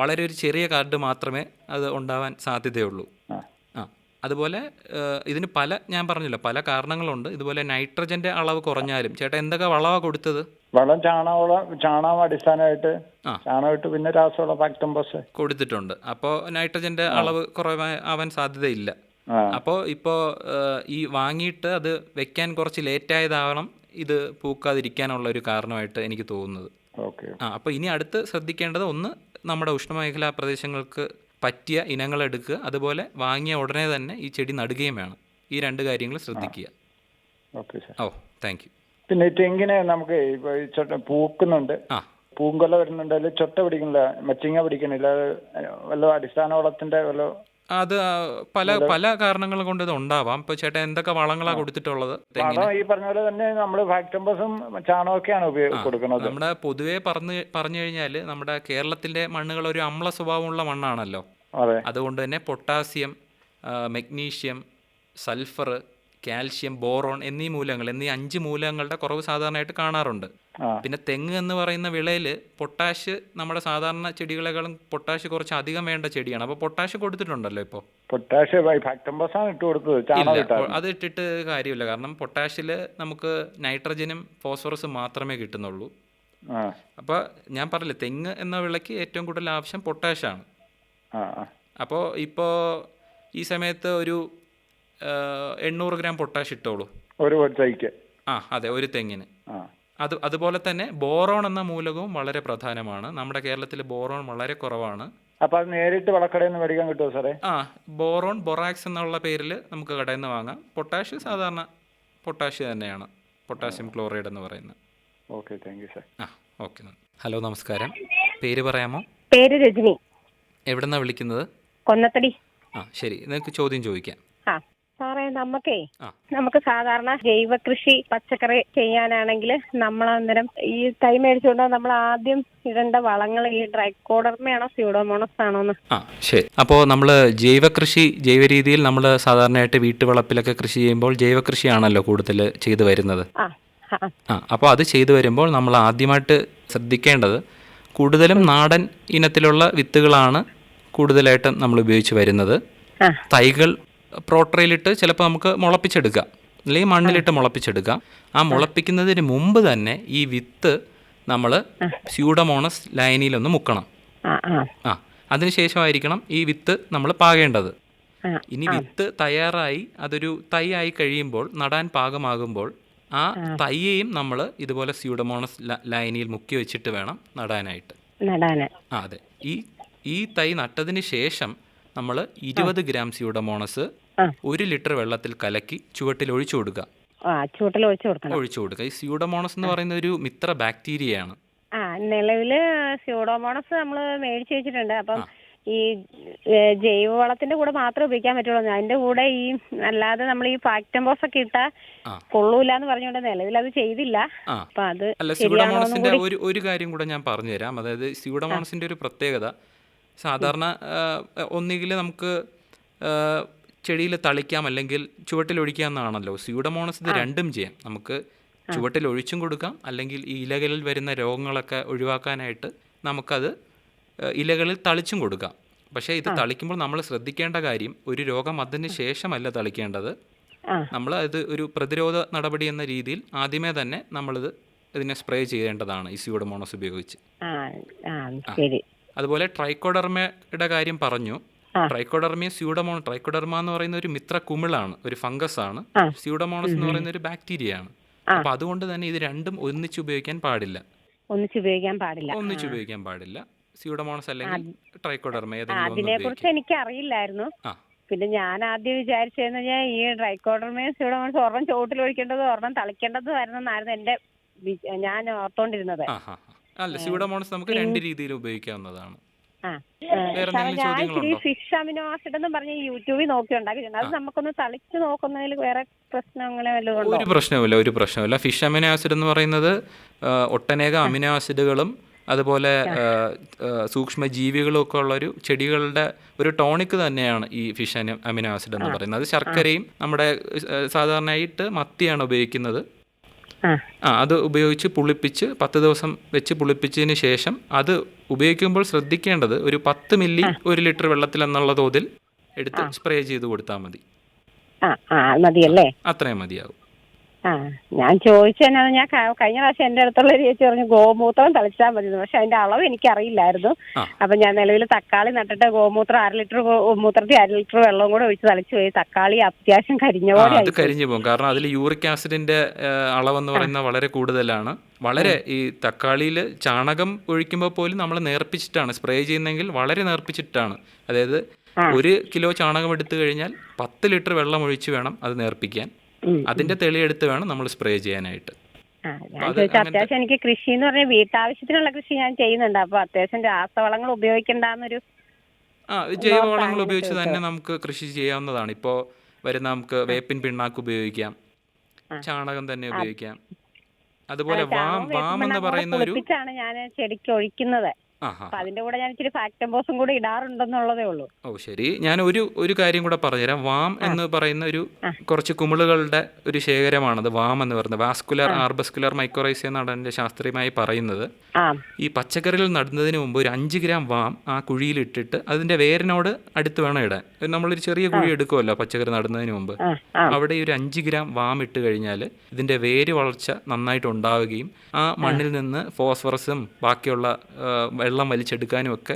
വളരെ ഒരു ചെറിയ കർഡ് മാത്രമേ അത് ഉണ്ടാവാൻ സാധ്യതയുള്ളൂ. അതുപോലെ ഇതിന് ഞാൻ പറഞ്ഞല്ലോ പല കാരണങ്ങളുണ്ട്. ഇതുപോലെ നൈട്രജൻ്റെ അളവ് കുറഞ്ഞാലും. ചേട്ടാ, എന്തൊക്കെ വളമാണ് കൊടുത്തത്? വളം ചാണകം അടിസ്ഥാനമായിട്ട്, ചാണകമായിട്ട് പിന്നെ രാസവളം ഫാക്ടംബോസ് കൊടുത്തിട്ടുണ്ട്. അപ്പോൾ നൈട്രജൻ്റെ അളവ് കുറവാൻ സാധ്യതയില്ല. അപ്പോൾ ഇപ്പോൾ ഈ വാങ്ങിയിട്ട് അത് വെക്കാൻ കുറച്ച് ലേറ്റായതാവണം ഇത് പൂക്കാതിരിക്കാനുള്ള ഒരു കാരണമായിട്ട് എനിക്ക് തോന്നുന്നത്. അപ്പോൾ ഇനി അടുത്ത് ശ്രദ്ധിക്കേണ്ടത്, ഒന്ന് നമ്മുടെ ഉഷ്ണമേഖലാ പ്രദേശങ്ങൾക്ക് പറ്റിയ ഇനങ്ങൾ എടുക്കുക, അതുപോലെ വാങ്ങിയ ഉടനെ തന്നെ ഈ ചെടി നടുകയും വേണം. ഈ 2 കാര്യങ്ങൾ ശ്രദ്ധിക്കുക. ഓ, താങ്ക് യു. പിന്നെ തെങ്ങിനെ നമുക്ക് പൂക്കുന്നുണ്ട്, പൂങ്കൊല വരുന്നുണ്ട്, അതിൽ ചൊട്ട പിടിക്കുന്നില്ല, മച്ചിങ്ങ പിടിക്കണില്ല, വല്ല അടിസ്ഥാന വളത്തിന്റെ വല്ല? അത് പല കാരണങ്ങൾ കൊണ്ട് ഇത് ഉണ്ടാവാം. ഇപ്പൊ ചേട്ടാ, എന്തൊക്കെ വളങ്ങളാണ് കൊടുത്തിട്ടുള്ളത്? ഈ പറഞ്ഞ പോലെ തന്നെ നമ്മൾ ഫാക്ടംബസും ചാണകമൊക്കെയാണ് കൊടുക്കുന്നത്. നമ്മുടെ പൊതുവെ പറഞ്ഞു കഴിഞ്ഞാൽ നമ്മുടെ കേരളത്തിന്റെ മണ്ണുകൾ ഒരു അമ്ല സ്വഭാവമുള്ള മണ്ണാണല്ലോ. അതുകൊണ്ട് തന്നെ potassium, magnesium, sulphur, calcium, boron എന്നീ മൂലകങ്ങൾ, എന്നീ 5 മൂലകങ്ങളുടെ കുറവ് സാധാരണയായിട്ട് കാണാറുണ്ട്. പിന്നെ തെങ്ങ് എന്ന് പറയുന്ന വിളയിൽ പൊട്ടാഷ് നമ്മുടെ സാധാരണ ചെടികളെക്കാളും പൊട്ടാഷ് കുറച്ച് അധികം വേണ്ട ചെടിയാണ്. അപ്പോൾ പൊട്ടാഷ് കൊടുത്തിട്ടുണ്ടല്ലോ ഇപ്പോൾ? പൊട്ടാഷ് ഫാക്ടംബോസാണ് ഇട്ട് കൊടുത്തത്. ഇല്ല, അത് ഇട്ടിട്ട് കാര്യമില്ല. കാരണം പൊട്ടാഷിൽ നമുക്ക് നൈട്രജനും ഫോസ്ഫറസും മാത്രമേ കിട്ടുന്നുള്ളൂ. അപ്പോൾ ഞാൻ പറഞ്ഞില്ലേ, തെങ്ങ് എന്ന വിളയ്ക്ക് ഏറ്റവും കൂടുതൽ ആവശ്യം പൊട്ടാഷാണ്. അപ്പോൾ ഇപ്പോൾ ഈ സമയത്ത് ഒരു 800 ഗ്രാം പൊട്ടാഷ് ഇട്ടോളൂ ഒരു തൈക്ക്. അതെ, ഒരു തെങ്ങിന്. അതുപോലെ തന്നെ ബോറോൺ എന്ന മൂലകവും വളരെ പ്രധാനമാണ്. നമ്മുടെ കേരളത്തിൽ ബോറോൺ വളരെ കുറവാണ്. അപ്പോൾ അത് നേരിട്ട് വളക്കടയിൽ നിന്ന് മേടിക്കാൻ കിട്ടുമോ സാറേ? ബോറോൺ ബൊറാക്സ് എന്നുള്ള പേരിൽ നമുക്ക് കടയിൽ നിന്ന് വാങ്ങാം. പൊട്ടാഷ് സാധാരണ പൊട്ടാഷ് തന്നെയാണ്, പൊട്ടാസ്യം ക്ലോറൈഡ് എന്ന് പറയുന്നത്. Okay, thank you sir. Okay. Hello, നമസ്കാരം. പേര് പറയാമോ? പേര് രജനി. എവിടെന്നാ വിളിക്കുന്നത്? കൊന്നത്തടി. ശരി, നിങ്ങൾക്ക് ചോദ്യം ചോദിക്കാം. സാറേ, നമുക്ക് സാധാരണ ജൈവ കൃഷി പച്ചക്കറി ചെയ്യാനാണെങ്കിൽ നമ്മൾ അന്നേരം ഈ തൈ മേടിച്ചുകൊണ്ട് നമ്മൾ ആദ്യം ഇടേണ്ട വളങ്ങൾ ഈ ട്രൈക്കോഡർമയാണോ സ്യൂഡോമോണസ് ആണോന്ന്? ശരി. അപ്പോൾ നമ്മൾ ജൈവകൃഷി, ജൈവ രീതിയിൽ നമ്മൾ സാധാരണയായിട്ട് വീട്ടുവളപ്പിലൊക്കെ കൃഷി ചെയ്യുമ്പോൾ ജൈവകൃഷിയാണല്ലോ കൂടുതൽ ചെയ്തു വരുന്നത്. അപ്പോൾ അത് ചെയ്തു വരുമ്പോൾ നമ്മൾ ആദ്യമായിട്ട് ശ്രദ്ധിക്കേണ്ടത് കൂടുതലും നാടൻ ഇനത്തിലുള്ള വിത്തുകളാണ് കൂടുതലായിട്ടും നമ്മൾ ഉപയോഗിച്ച് വരുന്നത്. തൈകൾ പ്രോട്രയിലിട്ട് ചിലപ്പോൾ നമുക്ക് മുളപ്പിച്ചെടുക്കാം, അല്ലെങ്കിൽ മണ്ണിലിട്ട് മുളപ്പിച്ചെടുക്കാം. ആ മുളപ്പിക്കുന്നതിന് മുമ്പ് തന്നെ ഈ വിത്ത് നമ്മൾ സ്യൂഡോമോണസ് ലൈനിയിലൊന്ന് മുക്കണം. അതിനുശേഷമായിരിക്കണം ഈ വിത്ത് നമ്മൾ പാകേണ്ടത്. ഇനി വിത്ത് തയ്യാറായി അതൊരു തൈ ആയി കഴിയുമ്പോൾ, നടാൻ പാകമാകുമ്പോൾ ആ തൈയെയും നമ്മൾ ഇതുപോലെ സ്യൂഡോമോണസ് ലൈനിയിൽ മുക്കി വെച്ചിട്ട് വേണം നടാനായിട്ട്. അതെ. ഈ തൈ നട്ടതിന് ശേഷം നമ്മൾ 20 ഗ്രാം സ്യൂഡോമോണസ് 1 ലിറ്റർ വെള്ളത്തിൽ കലക്കി ചുവട്ടിൽ ഒഴിച്ചു കൊടുക്കുക. ഒഴിച്ചു കൊടുക്കുക. ഈ സ്യൂഡോമോണസ് എന്ന് പറയുന്ന ഒരു മിത്ര ബാക്ടീരിയയാണ്. നിലവില് സ്യൂഡോമോണസ് നമ്മൾ മേടിച്ചു വെച്ചിട്ടുണ്ട്. അപ്പം ഈ ജൈവവളത്തിന്റെ കൂടെ മാത്രമേ ഉപയോഗിക്കാൻ പറ്റുള്ളൂ. അതിന്റെ കൂടെ ഈ അല്ലാതെ നമ്മൾ ഈ ഫാക്ടംബോസ് ഒക്കെ ഇട്ടാ കൊള്ളൂലെന്ന് പറഞ്ഞുകൊണ്ട് നിലവിൽ അത് ചെയ്തില്ല. അപ്പൊ അത് സ്യൂഡോമോണസിന്റെ ഒരു കാര്യം കൂടെ ഞാൻ പറഞ്ഞുതരാം. അതായത് സ്യൂഡോമോണസിന്റെ ഒരു പ്രത്യേകത, സാധാരണ ഒന്നുകിൽ നമുക്ക് ചെടിയിൽ തളിക്കാം അല്ലെങ്കിൽ ചുവട്ടിൽ ഒഴിക്കാം എന്നാണല്ലോ. സ്യൂഡോമോണസ് ഇത് രണ്ടും ചെയ്യാം. നമുക്ക് ചുവട്ടിൽ ഒഴിച്ചും കൊടുക്കാം, അല്ലെങ്കിൽ ഈ ഇലകളിൽ വരുന്ന രോഗങ്ങളൊക്കെ ഒഴിവാക്കാനായിട്ട് നമുക്കത് ഇലകളിൽ തളിച്ചും കൊടുക്കാം. പക്ഷേ ഇത് തളിക്കുമ്പോൾ നമ്മൾ ശ്രദ്ധിക്കേണ്ട കാര്യം, ഒരു രോഗം അതിന് ശേഷമല്ല തളിക്കേണ്ടത്. നമ്മൾ ഇത് ഒരു പ്രതിരോധ നടപടി എന്ന രീതിയിൽ ആദ്യമേ തന്നെ ഇതിനെ സ്പ്രേ ചെയ്യേണ്ടതാണ് ഈ സ്യൂഡോമോണസ് ഉപയോഗിച്ച്. അതുപോലെ ട്രൈക്കോഡർമയുടെ കാര്യം പറഞ്ഞു. ട്രൈക്കോഡർമയും ട്രൈക്കോഡർമ എന്ന് പറയുന്ന ഒരു മിത്ര കുമിളാണ്, ഒരു ഫംഗസ് ആണ്. സ്യൂഡോമോണസ് എന്ന് പറയുന്ന ഒരു ബാക്ടീരിയ ആണ്. അപ്പൊ അതുകൊണ്ട് തന്നെ ഇത് രണ്ടും ഒന്നിച്ച് ഉപയോഗിക്കാൻ പാടില്ല. സ്യൂഡോമോണസ് അല്ലെങ്കിൽ ട്രൈക്കോഡർമ അതിനെ കുറിച്ച് എനിക്ക് അറിയില്ലായിരുന്നു. പിന്നെ ഞാൻ ആദ്യം വിചാരിച്ചതെന്ന് പറഞ്ഞാൽ ഈ ട്രൈക്കോഡർമയും സ്യൂഡോമോണസ് ഒരെണ്ണം ചോട്ടിൽ ഒഴിക്കേണ്ടത് ഒരെണ്ണം തളിക്കേണ്ടത് വരുന്നെന്നായിരുന്നു ഞാൻ ഓർത്തോണ്ടിരുന്നത്. അല്ല, സ്യൂഡോമോണസ് നമുക്ക് 2 രീതിയിൽ ഉപയോഗിക്കാവുന്നതാണ്. ഫിഷ് അമിനോ ആസിഡ് എന്ന് പറഞ്ഞ യൂട്യൂബിൽ നോക്കി ഉണ്ടാക്കിയിട്ടുണ്ട്. അത് നമുക്കൊന്ന് തളിച്ച് നോക്കുന്നതിൽ വേറെ പ്രശ്നങ്ങളെ വല്ലതും? ഒരു പ്രശ്നമില്ല. ഫിഷ് അമിനോ ആസിഡ് എന്ന് പറയുന്നത് ഒട്ടനേകം അമിനോ ആസിഡുകളും അതുപോലെ സൂക്ഷ്മ ജീവികളും ഒക്കെ ഉള്ളൊരു ചെടികളുടെ ഒരു ടോണിക് തന്നെയാണ് ഈ ഫിഷ് അമിനോ ആസിഡ് എന്ന് പറയുന്നത്. അത് ശർക്കരയും നമ്മുടെ സാധാരണയായിട്ട് മത്തിയാണ് ഉപയോഗിക്കുന്നത്. അത് ഉപയോഗിച്ച് പുളിപ്പിച്ച് 10 ദിവസം വെച്ച് പുളിപ്പിച്ചതിന് ശേഷം അത് ഉപയോഗിക്കുമ്പോൾ ശ്രദ്ധിക്കേണ്ടത് ഒരു 10 മില്ലി 1 ലിറ്റർ വെള്ളത്തിൽ എന്നുള്ള തോതിൽ എടുത്ത് സ്പ്രേ ചെയ്ത് കൊടുത്താൽ മതി. അത്രയും മതിയാകും. ഞാൻ ചോദിച്ചത് ഞാൻ കഴിഞ്ഞ പ്രാവശ്യം എന്റെ അടുത്തുള്ള ചേച്ചി പറഞ്ഞു ഗോമൂത്രം തളിച്ചാൽ മതി. പക്ഷെ അതിന്റെ അളവ് എനിക്ക് അറിയില്ലായിരുന്നു. അപ്പൊ ഞാൻ നിലവിൽ തക്കാളി നട്ടിട്ട് ഗോമൂത്രം 1/2 ലിറ്റർ മൂത്രത്തിൽ 1/2 ലിറ്റർ വെള്ളം കൂടെ ഒഴിച്ച് തളിച്ചു പോയി. തക്കാളി അത്യാവശ്യം കരിഞ്ഞ പോലെ കരിഞ്ഞു പോകും. കാരണം അതിൽ യൂറിക് ആസിഡിന്റെ അളവെന്ന് പറയുന്നത് വളരെ കൂടുതലാണ്. വളരെ ഈ തക്കാളിയിൽ ചാണകം ഒഴിക്കുമ്പോൾ പോലും നമ്മൾ നേർപ്പിച്ചിട്ടാണ് സ്പ്രേ ചെയ്യുന്നതെങ്കിൽ, വളരെ നേർപ്പിച്ചിട്ടാണ്. അതായത് 1 കിലോ ചാണകം എടുത്തു കഴിഞ്ഞാൽ 10 ലിറ്റർ വെള്ളം ഒഴിച്ച് വേണം അത് നേർപ്പിക്കാൻ. അതിന്റെ തെളിയെടുത്ത് വേണം നമ്മൾ സ്പ്രേ ചെയ്യാനായിട്ട്. അത്യാവശ്യം എനിക്ക് കൃഷി എന്ന് പറഞ്ഞാൽ വീട്ടാവശ്യത്തിനുള്ള കൃഷി ഞാൻ ചെയ്യുന്നുണ്ട്. അപ്പൊ അത്യാവശ്യം രാസവളങ്ങൾ ഉപയോഗിക്കണ്ടെന്നൊരു ജൈവവളങ്ങൾ ഉപയോഗിച്ച് തന്നെ നമുക്ക് കൃഷി ചെയ്യാവുന്നതാണ്. ഇപ്പോൾ നമുക്ക് വേപ്പിൻ പിണ്ണാക്ക് ഉപയോഗിക്കാം, ചാണകം തന്നെ ഉപയോഗിക്കാം. അതുപോലെ വാം എന്ന് പറയുന്ന ഒരു ഞാൻ ചെടിക്ക് ഒഴിക്കുന്നത്. അപ്പൊ അതിന്റെ കൂടെ ഞാൻ ഇച്ചിരി ഫാക്ടംബോസും കൂടി ഇടാറുണ്ടെന്നുള്ളതേ ഉള്ളൂ. ഓ ശരി, ഞാൻ ഒരു കാര്യം കൂടെ പറഞ്ഞുതരാം. വാം എന്ന് പറയുന്ന ഒരു കുറച്ച് കുമിളുകളുടെ ഒരു ശേഖരമാണത് വാം എന്ന് പറയുന്നത്. വാസ്കുലർ ആർബസ്കുലർ മൈക്കോറൈസ എന്നാണ് അതിന്റെ ശാസ്ത്രീയമായി പറയുന്നത്. ഈ പച്ചക്കറികൾ നടുന്നതിന് മുമ്പ് ഒരു 5 ഗ്രാം വാം ആ കുഴിയിൽ ഇട്ടിട്ട് അതിന്റെ വേരിനോട് അടുത്ത് വേണം ഇടാൻ. നമ്മളൊരു ചെറിയ കുഴി എടുക്കുമല്ലോ പച്ചക്കറി നടുന്നതിന് മുമ്പ്, അവിടെ ഒരു 5 ഗ്രാം വാം ഇട്ട് കഴിഞ്ഞാൽ ഇതിന്റെ വേര് വളർച്ച നന്നായിട്ട് ഉണ്ടാവുകയും ആ മണ്ണിൽ നിന്ന് ഫോസ്ഫറസും ബാക്കിയുള്ള വെള്ളം വലിച്ചെടുക്കാനും ഒക്കെ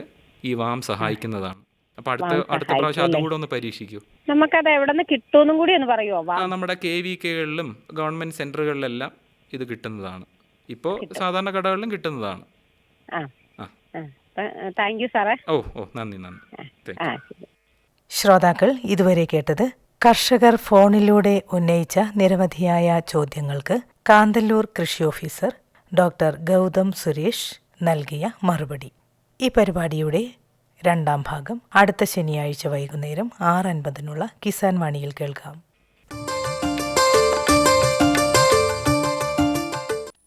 ഈ വാം സഹായിക്കുന്നതാണ്. അപ്പൊ അടുത്ത പ്രാവശ്യം അതും കൂടെ ഒന്ന് പരീക്ഷിക്കൂ. നമുക്കത് എവിടെ നിന്ന് കിട്ടുമെന്നും കൂടി ഒന്ന് പറയുമോ? നമ്മുടെ KVKകളിലും ഗവൺമെന്റ് സെന്ററുകളിലെല്ലാം ഇത് കിട്ടുന്നതാണ്. ഇപ്പോൾ സാധാരണ കടകളിലും കിട്ടുന്നതാണ്. താങ്ക് യു സാറേ. ഓ നന്ദി. ശ്രോതാക്കൾ ഇതുവരെ കേട്ടത് കർഷകർ ഫോണിലൂടെ ഉന്നയിച്ച നിരവധിയായ ചോദ്യങ്ങൾക്ക് കാന്തല്ലൂർ കൃഷി ഓഫീസർ ഡോക്ടർ ഗൗതം സുരേഷ് നൽകിയ മറുപടി. ഈ പരിപാടിയുടെ 2ാം ഭാഗം അടുത്ത ശനിയാഴ്ച വൈകുന്നേരം 6:50 കിസാൻ വാണിയിൽ കേൾക്കാം.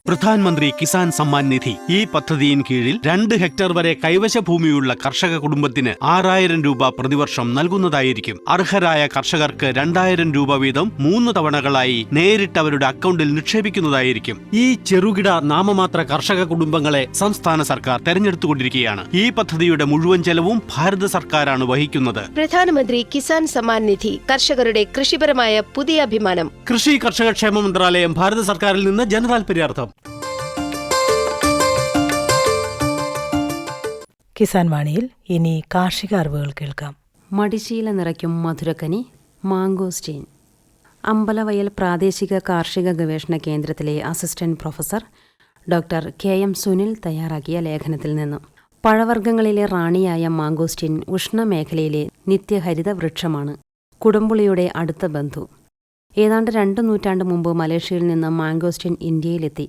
പ്രധാനമന്ത്രി കിസാൻ സമ്മാൻ നിധി ഈ പദ്ധതിയിൻ കീഴിൽ 2 ഹെക്ടർ വരെ കൈവശ ഭൂമിയുള്ള കർഷക കുടുംബത്തിന് 6,000 രൂപ പ്രതിവർഷം നൽകുന്നതായിരിക്കും. അർഹരായ കർഷകർക്ക് 2,000 രൂപ വീതം 3 തവണകളായി നേരിട്ട് അവരുടെ അക്കൗണ്ടിൽ നിക്ഷേപിക്കുന്നതായിരിക്കും. ഈ ചെറുകിട നാമമാത്ര കർഷക കുടുംബങ്ങളെ സംസ്ഥാന സർക്കാർ തെരഞ്ഞെടുത്തുകൊണ്ടിരിക്കുകയാണ്. ഈ പദ്ധതിയുടെ മുഴുവൻ ചെലവും ഭാരത സർക്കാരാണ് വഹിക്കുന്നത്. പ്രധാനമന്ത്രി കിസാൻ സമ്മാൻ നിധി കർഷകരുടെ കൃഷിപരമായ പുതിയ അഭിമാനം. കൃഷി കർഷക ക്ഷേമ മന്ത്രാലയം, ഭാരത സർക്കാരിൽ നിന്ന് ജനതാൽപര്യാർത്ഥം. കിസാൻ വാണിയിൽ ഇനി കാർഷിക അറിവുകൾ കേൾക്കാം. മടിശീല നിറയ്ക്കും മധുരക്കനി മാംഗോസ്റ്റീൻ. അമ്പലവയൽ പ്രാദേശിക കാർഷിക ഗവേഷണ കേന്ദ്രത്തിലെ assistant professor doctor KM Sunil തയ്യാറാക്കിയ ലേഖനത്തിൽ നിന്നും. പഴവർഗ്ഗങ്ങളിലെ റാണിയായ മാംഗോസ്റ്റീൻ ഉഷ്ണമേഖലയിലെ നിത്യഹരിത വൃക്ഷമാണ്. കുടംപുളിയുടെ അടുത്ത ബന്ധു. ഏതാണ്ട് 2 നൂറ്റാണ്ട് മുമ്പ് മലേഷ്യയിൽ നിന്ന് മാംഗോസ്റ്റീൻ ഇന്ത്യയിലെത്തി.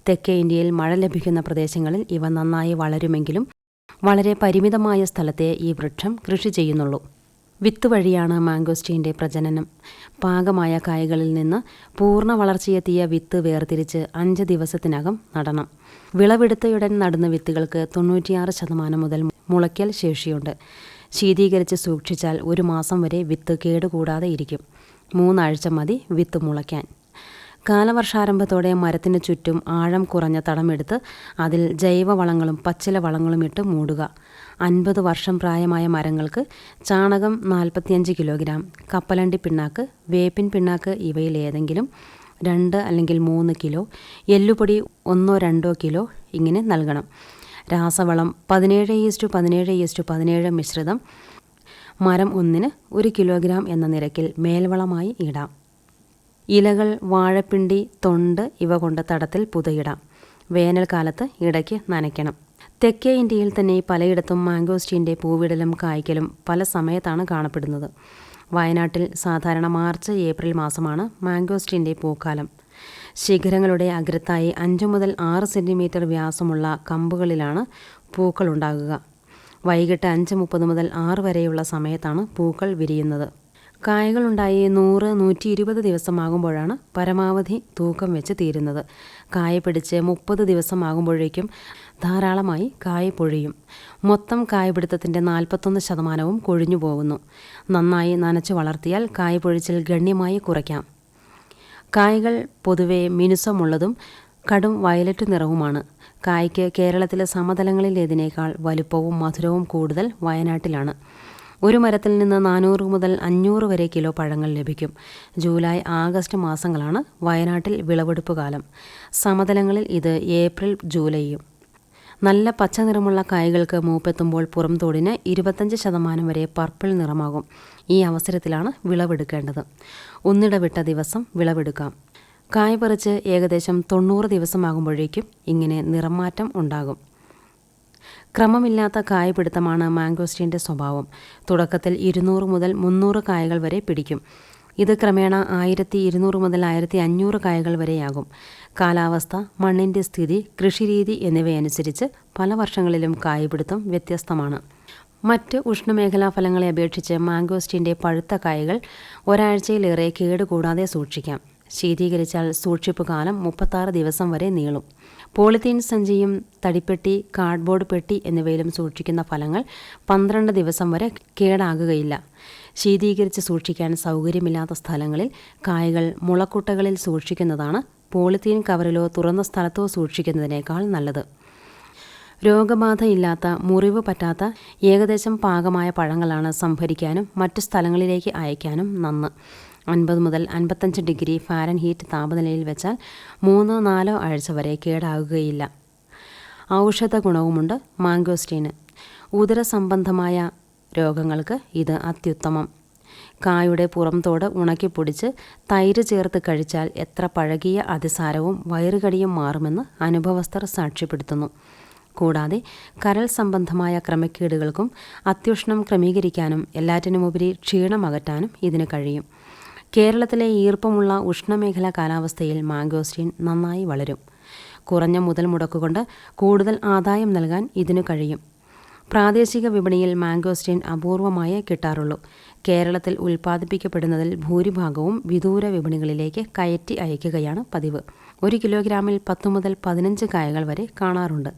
തെക്കേ ഇന്ത്യയിൽ മഴ ലഭിക്കുന്ന പ്രദേശങ്ങളിൽ ഇവ നന്നായി വളരുമെങ്കിലും വളരെ പരിമിതമായ സ്ഥലത്തെ ഈ വൃക്ഷം കൃഷി ചെയ്യുന്നുള്ളൂ. വിത്ത് വഴിയാണ് മാംഗോസ്റ്റീൻ്റെ പ്രജനനം. പാകമായ കായകളിൽ നിന്ന് പൂർണ്ണ വളർച്ചയെത്തിയ വിത്ത് വേർതിരിച്ച് 5 ദിവസത്തിനകം നടണം. വിളവെടുത്തയുടൻ നടുന്ന വിത്തുകൾക്ക് 96% മുതൽ മുളയ്ക്കൽ ശേഷിയുണ്ട്. ശീതീകരിച്ച് സൂക്ഷിച്ചാൽ 1 മാസം വരെ വിത്ത് കേടുകൂടാതെ ഇരിക്കും. 3 ആഴ്ച മതി വിത്ത് മുളയ്ക്കാൻ. കാലവർഷാരംഭത്തോടെ മരത്തിന് ചുറ്റും ആഴം കുറഞ്ഞ തടമെടുത്ത് അതിൽ ജൈവവളങ്ങളും പച്ചില വളങ്ങളും ഇട്ട് മൂടുക. 50 വർഷം പ്രായമായ മരങ്ങൾക്ക് ചാണകം 45 കിലോഗ്രാം, കപ്പലണ്ടി പിണ്ണാക്ക്, വേപ്പിൻ പിണ്ണാക്ക് ഇവയിലേതെങ്കിലും 2 അല്ലെങ്കിൽ 3 കിലോ, എല്ലുപൊടി 1-2 കിലോ ഇങ്ങനെ നൽകണം. രാസവളം 17:17:17 മിശ്രിതം മരം ഒന്നിന് 1 കിലോഗ്രാം എന്ന നിരക്കിൽ മേൽവളമായി ഇടാം. ഇലകൾ, വാഴപ്പിണ്ടി, തൊണ്ട് ഇവ കൊണ്ട് തടത്തിൽ പുതയിടാം. വേനൽക്കാലത്ത് ഇടയ്ക്ക് നനയ്ക്കണം. തെക്കേ ഇന്ത്യയിൽ തന്നെ പലയിടത്തും മാംഗോസ്റ്റീൻ്റെ പൂവിടലും കായ്ക്കലും പല സമയത്താണ് കാണപ്പെടുന്നത്. വയനാട്ടിൽ സാധാരണ മാർച്ച് ഏപ്രിൽ മാസമാണ് മാംഗോസ്റ്റീൻ്റെ പൂക്കാലം. ശിഖരങ്ങളുടെ അഗ്രത്തായി 5 മുതൽ 6 സെൻറ്റിമീറ്റർ വ്യാസമുള്ള കമ്പുകളിലാണ് പൂക്കളുണ്ടാകുക. വൈകിട്ട് 5:30 മുതൽ 6 വരെയുള്ള സമയത്താണ് പൂക്കൾ വിരിയുന്നത്. കായകളുണ്ടായി 100-120 ദിവസമാകുമ്പോഴാണ് പരമാവധി തൂക്കം വെച്ച് തീരുന്നത്. കായ പിടിച്ച് 30 ദിവസമാകുമ്പോഴേക്കും ധാരാളമായി കായ പൊഴിയും. മൊത്തം കായപിടുത്തത്തിൻ്റെ 41% കൊഴിഞ്ഞു പോകുന്നു. നന്നായി നനച്ചു വളർത്തിയാൽ കായ പൊഴിച്ചിൽ ഗണ്യമായി കുറയ്ക്കാം. കായകൾ പൊതുവെ മിനുസമുള്ളതും കടും വയലറ്റ് നിറവുമാണ്. കായ്ക്ക് കേരളത്തിലെ സമതലങ്ങളിലേതിനേക്കാൾ വലുപ്പവും മധുരവും കൂടുതൽ വയനാട്ടിലാണ്. ഒരു മരത്തിൽ നിന്ന് 400 മുതൽ 500 വരെ കിലോ പഴങ്ങൾ ലഭിക്കും. ജൂലൈ, ആഗസ്റ്റ് മാസങ്ങളാണ് വയനാട്ടിൽ വിളവെടുപ്പ് കാലം. സമതലങ്ങളിൽ ഇത് ഏപ്രിൽ, ജൂലൈയും. നല്ല പച്ച നിറമുള്ള കായ്കൾക്ക് മൂപ്പെത്തുമ്പോൾ പുറംതോടിന് 25% വരെ പർപ്പിൾ നിറമാകും. ഈ അവസരത്തിലാണ് വിളവെടുക്കേണ്ടത്. ഒന്നിടവിട്ട ദിവസം വിളവെടുക്കാം. കായ പറിച്ച് ഏകദേശം 90 ദിവസമാകുമ്പോഴേക്കും ഇങ്ങനെ നിറമാറ്റം ഉണ്ടാകും. ക്രമമില്ലാത്ത കായപിടുത്തമാണ് മാംഗോസ്റ്റീൻ്റെ സ്വഭാവം. തുടക്കത്തിൽ 200 മുതൽ 300 കായകൾ വരെ പിടിക്കും. ഇത് ക്രമേണ 1200 മുതൽ 1500 കായകൾ വരെയാകും. കാലാവസ്ഥ, മണ്ണിൻ്റെ സ്ഥിതി, കൃഷിരീതി എന്നിവയനുസരിച്ച് പല വർഷങ്ങളിലും കായപിടുത്തം വ്യത്യസ്തമാണ്. മറ്റ് ഉഷ്ണമേഖലാ ഫലങ്ങളെ അപേക്ഷിച്ച് മാംഗോസ്റ്റീൻ്റെ പഴുത്ത കായകൾ ഒരാഴ്ചയിലേറെ കേടുകൂടാതെ സൂക്ഷിക്കാം. ശീതീകരിച്ചാൽ സൂക്ഷിപ്പ് കാലം 36 ദിവസം വരെ നീളും. പോളിത്തീൻ സഞ്ചിയും തടിപ്പെട്ടി, കാർഡ്ബോർഡ് പെട്ടി എന്നിവയിലും സൂക്ഷിക്കുന്ന ഫലങ്ങൾ 12 ദിവസം വരെ കേടാകുകയില്ല. ശീതീകരിച്ച് സൂക്ഷിക്കാൻ സൗകര്യമില്ലാത്ത സ്ഥലങ്ങളിൽ കായകൾ മുളക്കുട്ടകളിൽ സൂക്ഷിക്കുന്നതാണ് പോളിത്തീൻ കവറിലോ തുറന്ന സ്ഥലത്തോ സൂക്ഷിക്കുന്നതിനേക്കാൾ നല്ലത്. രോഗബാധയില്ലാത്ത, മുറിവ് പറ്റാത്ത, ഏകദേശം പാകമായ പഴങ്ങളാണ് സംഭരിക്കാനും മറ്റു സ്ഥലങ്ങളിലേക്ക് അയക്കാനും നന്ന്. 50 മുതൽ 55 ഡിഗ്രി ഫാരൻഹീറ്റ് താപനിലയിൽ വെച്ചാൽ 3-4 ആഴ്ച വരെ കേടാകുകയില്ല. ഔഷധ ഗുണവുമുണ്ട് മാംഗോസ്റ്റീന്. ഉദരസംബന്ധമായ രോഗങ്ങൾക്ക് ഇത് അത്യുത്തമം. കായുടെ പുറംതോട് ഉണക്കിപ്പൊടിച്ച് തൈര് ചേർത്ത് കഴിച്ചാൽ എത്ര പഴകിയ അതിസാരവും വയറുകടിയും മാറുമെന്ന് അനുഭവസ്ഥർ സാക്ഷ്യപ്പെടുത്തുന്നു. കൂടാതെ കരൾ സംബന്ധമായ ക്രമക്കേടുകൾക്കും അത്യുഷ്ണം ക്രമീകരിക്കാനും എല്ലാറ്റിനുമുപരി ക്ഷീണം അകറ്റാനും ഇതിന് കഴിയും. കേരളത്തിലെ ഈർപ്പമുള്ള ഉഷ്ണമേഖലാ കാലാവസ്ഥയിൽ മാംഗോസ്റ്റീൻ നന്നായി വളരും. കുറഞ്ഞ മുതൽ മുടക്കുകൊണ്ട് കൂടുതൽ ആദായം നൽകാൻ ഇതിനു കഴിയും. പ്രാദേശിക വിപണിയിൽ മാംഗോസ്റ്റീൻ അപൂർവമായേ കിട്ടാറുള്ളൂ. കേരളത്തിൽ ഉൽപ്പാദിപ്പിക്കപ്പെടുന്നതിൽ ഭൂരിഭാഗവും വിദൂര വിപണികളിലേക്ക് കയറ്റി അയക്കുകയാണ് പതിവ്. 1 കിലോഗ്രാമിൽ 10 മുതൽ 15 കായകൾ വരെ കാണാറുണ്ട്.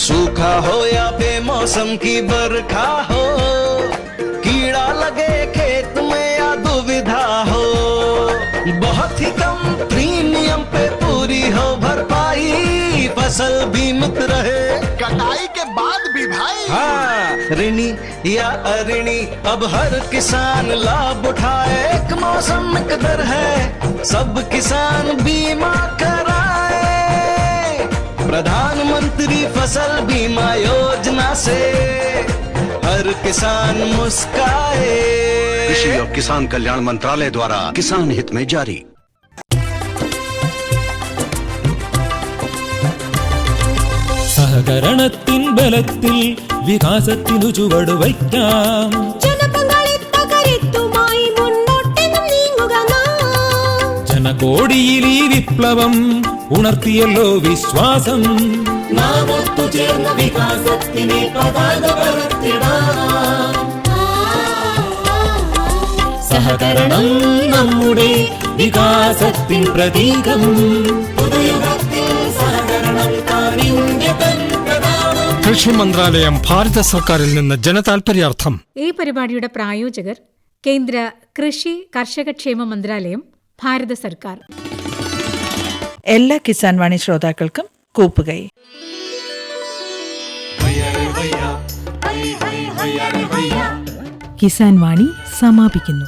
सूखा हो या बेमौसम की बरखा हो, कीड़ा लगे खेत में या दुविधा हो, बहुत ही कम प्रीमियम पे पूरी हो भरपाई, फसल बीमित रहे कटाई के बाद भी भाई। हाँ, ऋणी या अऋणी अब हर किसान लाभ उठाए, एक मौसम कदर है सब किसान बीमा कराए, प्रधानमंत्री फसल बीमा योजना से हर किसान मुस्काए। कृषि और किसान कल्याण मंत्रालय द्वारा किसान हित में जारी. സഹകരണത്തിൻ ബലത്തിൽ വികാസത്തിനു ചുവടു വയ്ക്കാം. ജനകോടിയിൽ ഈ വിപ്ലവം ഉണർത്തിയല്ലോ വിശ്വാസം. നാം ഒത്തുചേർന്ന വികാസത്തിനെ പതാക പറത്തിടാം. സഹകരണം നമ്മുടെ വികാസത്തിൻ പ്രതീകം. പുതുയുഗത്തിൽ സഹകരണം കാണിന്റെ പ്രധാനം. കൃഷി മന്ത്രാലയം, ഭാരത സർക്കാരിൽ നിന്ന് ജനതാൽപര്യാർത്ഥം. ഈ പരിപാടിയുടെ പ്രായോജകർ കേന്ദ്ര കൃഷി കർഷകക്ഷേമ മന്ത്രാലയം, ഭാരത സർക്കാർ. എല്ലാ കിസാൻ വാണി ശ്രോതാക്കൾക്കും കൂപ്പുകൈ. കിസാൻ വാണി സമാപിക്കുന്നു.